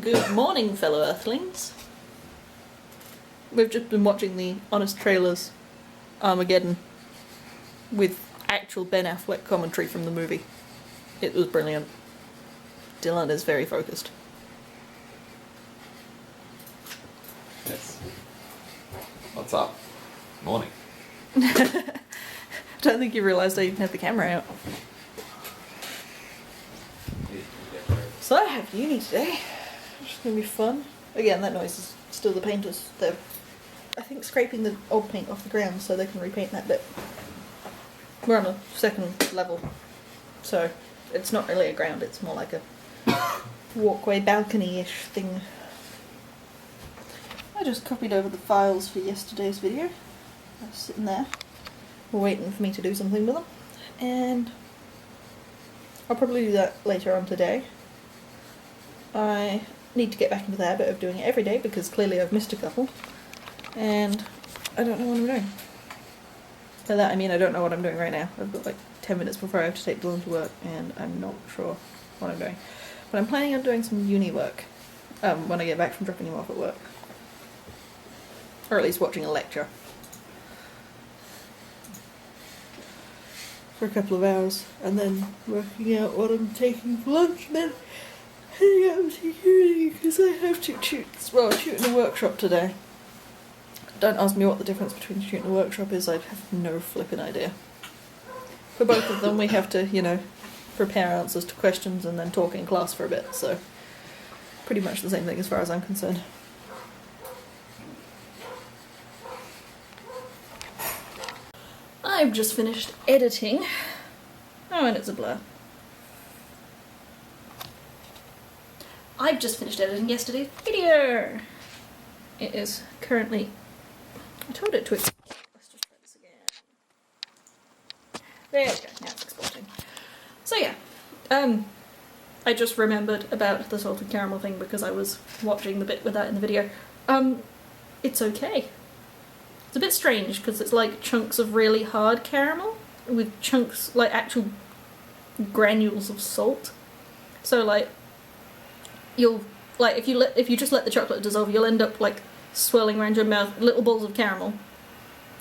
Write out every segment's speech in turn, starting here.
Good morning, fellow Earthlings. We've just been watching the Honest Trailers Armageddon with actual Ben Affleck commentary from the movie. It was brilliant. Dylan is very focused. Yes. What's up? Morning. Don't think you realised I even had the camera out. So I have uni today, which is going to be fun. Again, that noise is still the painters. They're, I think, scraping the old paint off the ground so they can repaint that bit. We're on a second level, so it's not really a ground, it's more like a walkway balcony-ish thing. I just copied over the files for yesterday's video. They're sitting there, waiting for me to do something with them. And I'll probably do that later on today. I need to get back into the habit of doing it every day because clearly I've missed a couple. And I don't know what I'm doing. By that I mean I don't know what I'm doing right now. I've got like 10 minutes before I have to take Dylan to work and I'm not sure what I'm doing. But I'm planning on doing some uni work when I get back from dropping him off at work. Or at least watching a lecture. For a couple of hours. And then working out what I'm taking for lunch and then heading out to uni because I have to shoot in a workshop today. Don't ask me what the difference between shoot and a workshop is, I have no flipping idea. For both of them we have to, you know, prepare answers to questions and then talk in class for a bit, so pretty much the same thing as far as I'm concerned. I've just finished editing. Oh, and it's a blur. I've just finished editing yesterday's video. It is currently... I told it to export. Let's just try this again. There we go, now it's exporting. So yeah, I just remembered about the salted caramel thing because I was watching the bit with that in the video. It's okay. It's a bit strange because it's like chunks of really hard caramel with chunks, like actual granules of salt. So like, you'll, like if you just let the chocolate dissolve, you'll end up like swirling around your mouth little balls of caramel,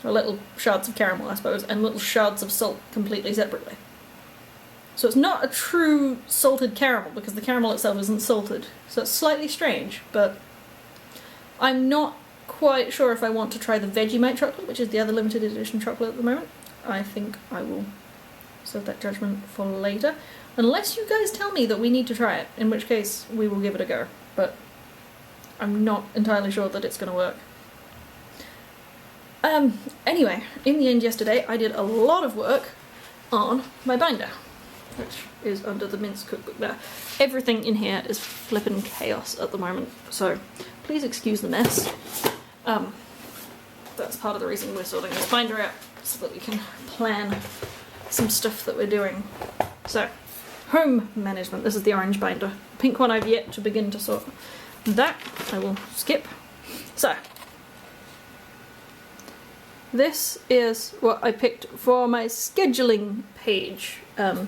or little shards of caramel I suppose, and little shards of salt completely separately. So it's not a true salted caramel because the caramel itself isn't salted. So it's slightly strange, but I'm not quite sure if I want to try the Vegemite chocolate, which is the other limited edition chocolate at the moment. I think I will save that judgment for later. Unless you guys tell me that we need to try it, in which case we will give it a go. But I'm not entirely sure that it's going to work. Anyway, in the end yesterday I did a lot of work on my binder, which is under the Mince cookbook there. Everything in here is flippin' chaos at the moment, so please excuse the mess. That's part of the reason we're sorting this binder out, so that we can plan some stuff that we're doing. So, home management. This is the orange binder. The pink one I've yet to begin to sort. That I will skip. So, this is what I picked for my scheduling page. I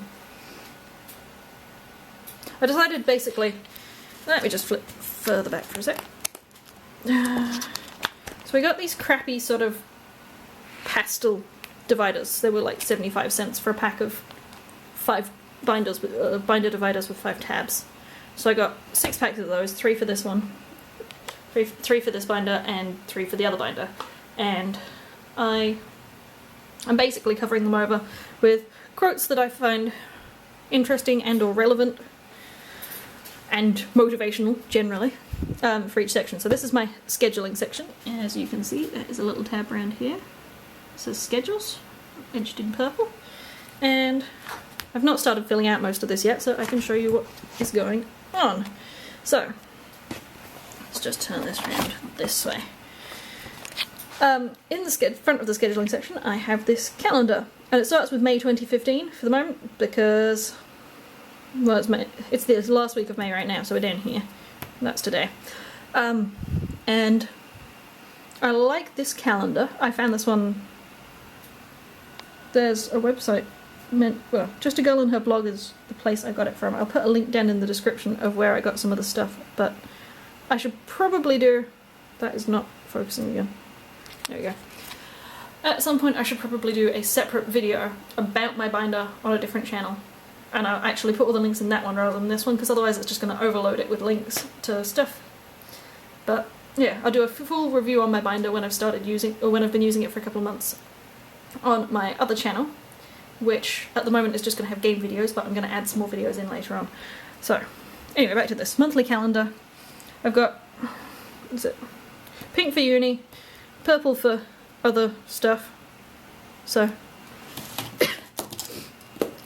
decided basically, let me just flip further back for a sec. So we got these crappy sort of pastel dividers. They were like 75 cents for a pack of 5 binders with binder dividers with 5 tabs. So I got 6 packs of those, 3 for this one, 3 for this binder, and 3 for the other binder. And I'm basically covering them over with quotes that I find interesting and or relevant and motivational generally for each section. So this is my scheduling section. As you can see, there is a little tab around here. It says schedules, edged in purple. And I've not started filling out most of this yet, so I can show you what is going on. So, let's just turn this around this way. In the front of the scheduling section, I have this calendar, and it starts with May 2015 for the moment because, well, it's the last week of May right now, so we're down here. That's today. And I like this calendar. I found this one. There's a website well, Just a Girl and Her Blog is the place I got it from. I'll put a link down in the description of where I got some of the stuff, but I should probably do... That is not focusing again. There we go. At some point I should probably do a separate video about my binder on a different channel, and I'll actually put all the links in that one rather than this one, because otherwise it's just going to overload it with links to stuff. But yeah, I'll do a full review on my binder when I've started using, or when I've been using it for a couple of months on my other channel, which at the moment is just going to have game videos, but I'm going to add some more videos in later on. So anyway, back to this monthly calendar. I've got, what is it? Pink for uni, purple for other stuff. So,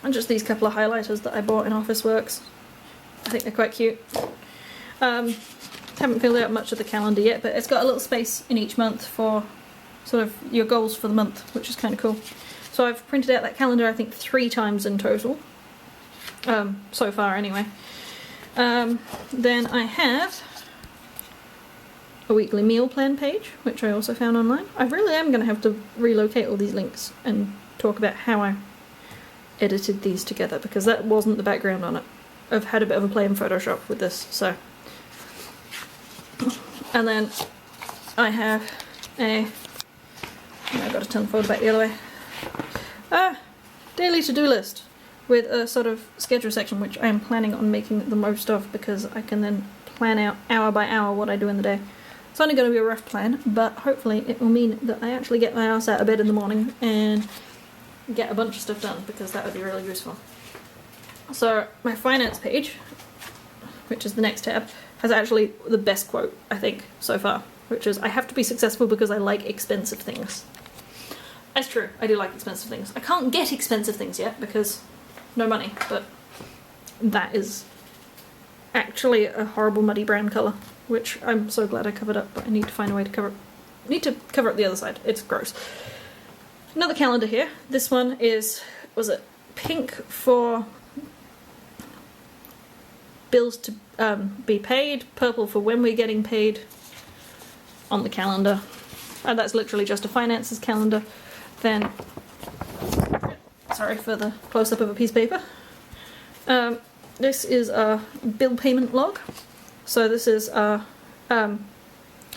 and just these couple of highlighters that I bought in Officeworks. I think they're quite cute. Haven't filled out much of the calendar yet, but it's got a little space in each month for sort of your goals for the month, which is kind of cool. So I've printed out that calendar I think 3 times in total, so far anyway. Then I have a weekly meal plan page, which I also found online. I really am going to have to relocate all these links and talk about how I edited these together, because that wasn't the background on it. I've had a bit of a play in Photoshop with this, so. And then I have a... I've got to turn the folder back the other way. Daily to-do list with a sort of schedule section, which I am planning on making the most of, because I can then plan out hour by hour what I do in the day. It's only going to be a rough plan, but hopefully it will mean that I actually get my ass out of bed in the morning and get a bunch of stuff done, because that would be really useful. So my finance page, which is the next tab, has actually the best quote, I think, so far, which is, "I have to be successful because I like expensive things." That's true, I do like expensive things. I can't get expensive things yet because no money, but that is actually a horrible muddy brown colour, which I'm so glad I covered up, but I need to find a way to cover it. I need to cover up the other side, it's gross. Another calendar here. This one is, was it pink for bills to be paid, purple for when we're getting paid on the calendar. And that's literally just a finances calendar. Then, sorry for the close-up of a piece of paper. This is a bill payment log. So this is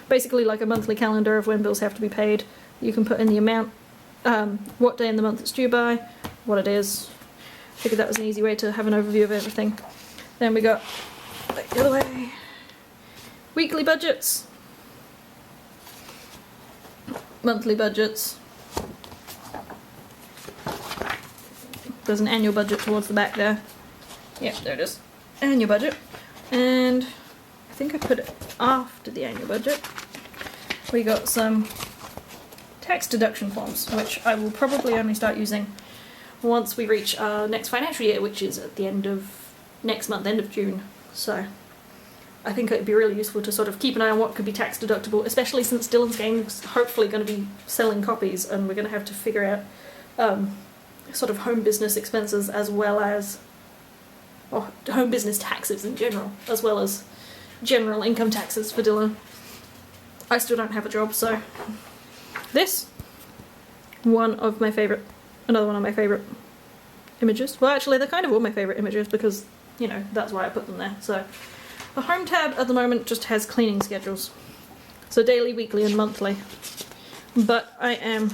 basically like a monthly calendar of when bills have to be paid. You can put in the amount, what day in the month it's due by, what it is. Figured that was an easy way to have an overview of everything. Then we got, back the other way, weekly budgets, monthly budgets. There's an annual budget towards the back there. Yep, there it is. Annual budget. And I think I put it after the annual budget. We got some tax deduction forms, which I will probably only start using once we reach our next financial year, which is at the end of next month, end of June. So I think it'd be really useful to sort of keep an eye on what could be tax deductible, especially since Dylan's game's hopefully going to be selling copies, and we're going to have to figure out sort of home business expenses, as well as, or home business taxes in general, as well as general income taxes for Dylan. I still don't have a job, so this, one of my favourite, another one of my favourite images. Well, actually, they're kind of all my favourite images because, you know, that's why I put them there. So the home tab at the moment just has cleaning schedules. So daily, weekly and monthly. But I am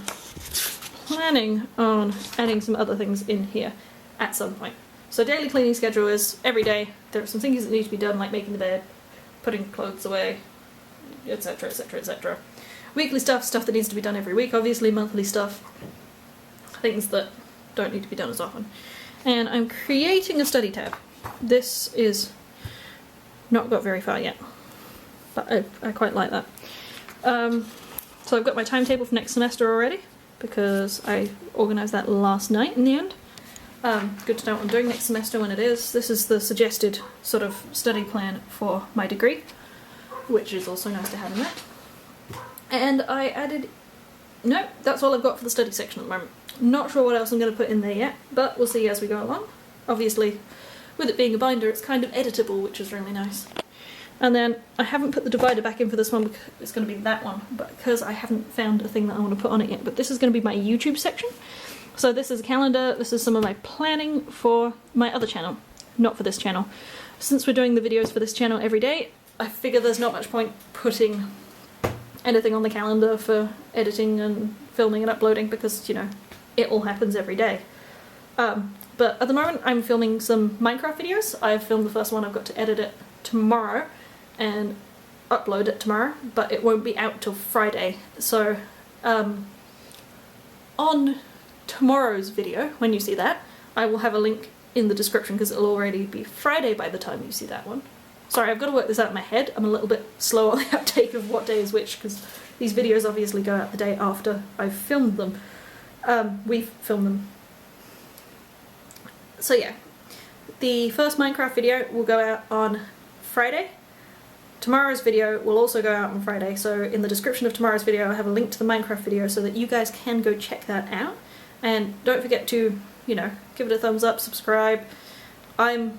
planning on adding some other things in here at some point. So daily cleaning schedule is every day there are some things that need to be done, like making the bed, putting clothes away, etc, etc, etc. Weekly stuff that needs to be done every week, obviously. Monthly stuff, things that don't need to be done as often. And I'm creating a study tab. This is not got very far yet, but I quite like that. So I've got my timetable for next semester already, because I organised that last night in the end. Good to know what I'm doing next semester when it is. This is the suggested sort of study plan for my degree, which is also nice to have in there. And I added... No, that's all I've got for the study section at the moment. Not sure what else I'm going to put in there yet, but we'll see as we go along. Obviously, with it being a binder, it's kind of editable, which is really nice. And then I haven't put the divider back in for this one, because it's going to be that one, but because I haven't found a thing that I want to put on it yet. But this is going to be my YouTube section, So this is a calendar, this is some of my planning for my other channel, not for this channel. Since we're doing the videos for this channel every day, I figure there's not much point putting anything on the calendar for editing and filming and uploading because, you know, it all happens every day. But at the moment I'm filming some Minecraft videos. I've filmed the first one, I've got to edit it tomorrow and upload it tomorrow, but it won't be out till Friday. So on tomorrow's video, when you see that, I will have a link in the description because it'll already be Friday by the time you see that one. Sorry, I've got to work this out in my head. I'm a little bit slow on the uptake of what day is which because these videos obviously go out the day after I've filmed them. We've filmed them. So yeah, the first Minecraft video will go out on Friday. Tomorrow's video will also go out on Friday, so in the description of tomorrow's video I have a link to the Minecraft video so that you guys can go check that out. And don't forget to, you know, give it a thumbs up, subscribe. I'm,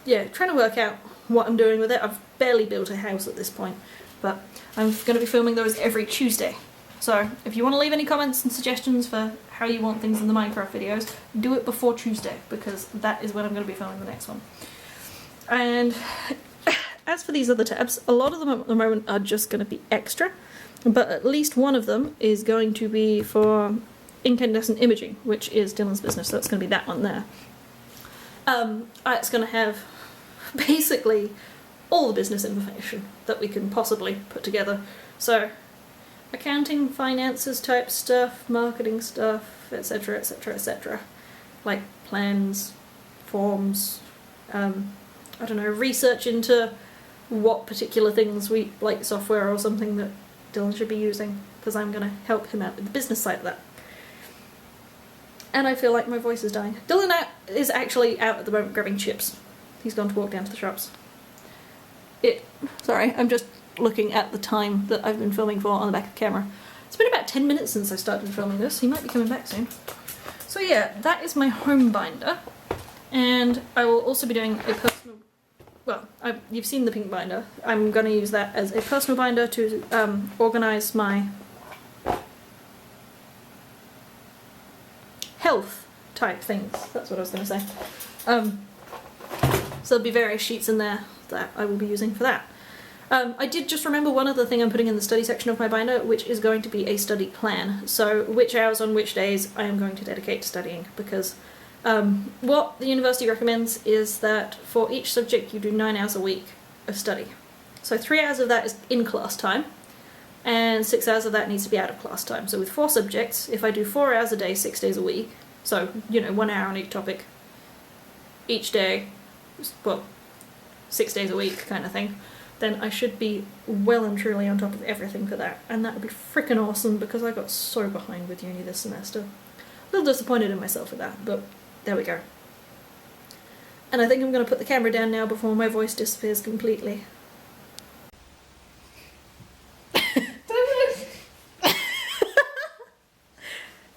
yeah, trying to work out what I'm doing with it. I've barely built a house at this point, but I'm going to be filming those every Tuesday. So if you want to leave any comments and suggestions for how you want things in the Minecraft videos, do it before Tuesday, because that is when I'm going to be filming the next one. And as for these other tabs, a lot of them at the moment are just going to be extra, but at least one of them is going to be for incandescent imaging, which is Dylan's business, so it's going to be that one there. It's going to have basically all the business information that we can possibly put together. So accounting, finances type stuff, marketing stuff, etc, etc, etc. Like plans, forms, I don't know, research into what particular things we, like software or something that Dylan should be using, because I'm going to help him out with the business side of that. And I feel like my voice is dying. Dylan is actually out at the moment grabbing chips. He's gone to walk down to the shops. Sorry, I'm just looking at the time that I've been filming for on the back of the camera. It's been about 10 minutes since I started filming this. He might be coming back soon. So yeah, that is my home binder. And I will also be doing a personal... Well, you've seen the pink binder. I'm going to use that as a personal binder to organise my health type things. That's what I was going to say. So there'll be various sheets in there that I will be using for that. I did just remember one other thing I'm putting in the study section of my binder, which is going to be a study plan. So which hours on which days I am going to dedicate to studying, because what the university recommends is that for each subject you do 9 hours a week of study. So 3 hours of that is in class time, and 6 hours of that needs to be out of class time. So with 4 subjects, if I do 4 hours a day, 6 days a week, so, you know, 1 hour on each topic, each day, well, 6 days a week kind of thing, then I should be well and truly on top of everything for that. And that would be freaking awesome, because I got so behind with uni this semester. A little disappointed in myself with that, but there we go. And I think I'm going to put the camera down now before my voice disappears completely.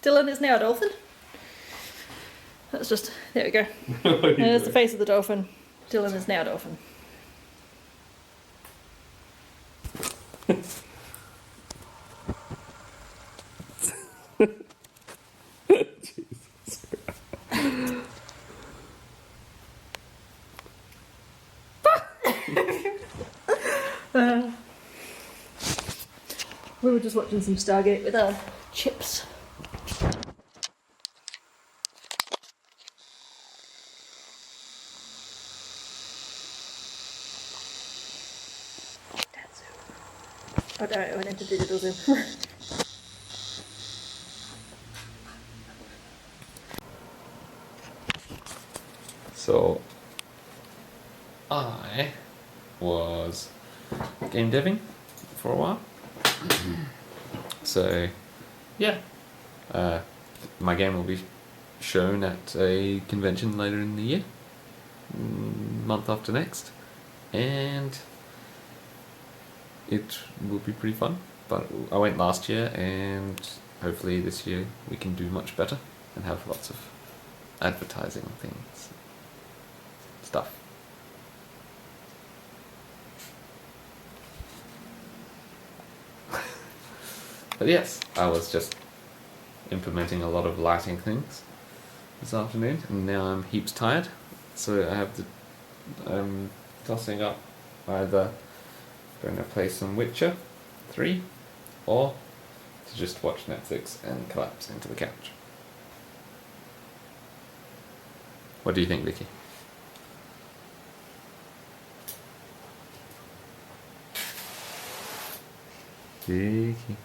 Dylan is now a dolphin. That's just, there we go. There's the face of the dolphin. Dylan is now a dolphin. We were just watching some Stargate with our chips. Oh no, I went into digital zoom. So, I was game deving for a while. So, yeah, my game will be shown at a convention later in the year, month after next, and it will be pretty fun. But I went last year, and hopefully this year we can do much better and have lots of advertising things, stuff. But yes, I was just implementing a lot of lighting things this afternoon, and now I'm heaps tired, so I have to. I'm tossing up either going to play some Witcher 3 or to just watch Netflix and collapse into the couch. What do you think, Vicky? Vicky,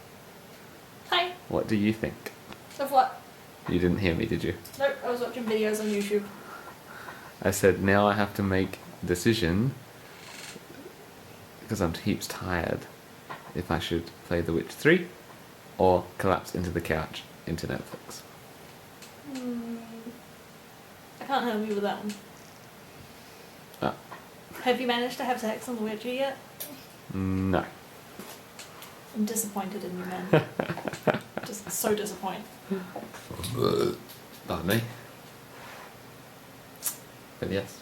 Hi. what do you think? Of what? You didn't hear me, did you? Nope, I was watching videos on YouTube. I said now I have to make a decision because I'm heaps tired if I should play The Witch 3 or collapse into the couch into Netflix. I can't help you with that one. Ah. Have you managed to have sex on The Witcher yet? No. I'm disappointed in you, man. Just so disappointed. Pardon me. But yes.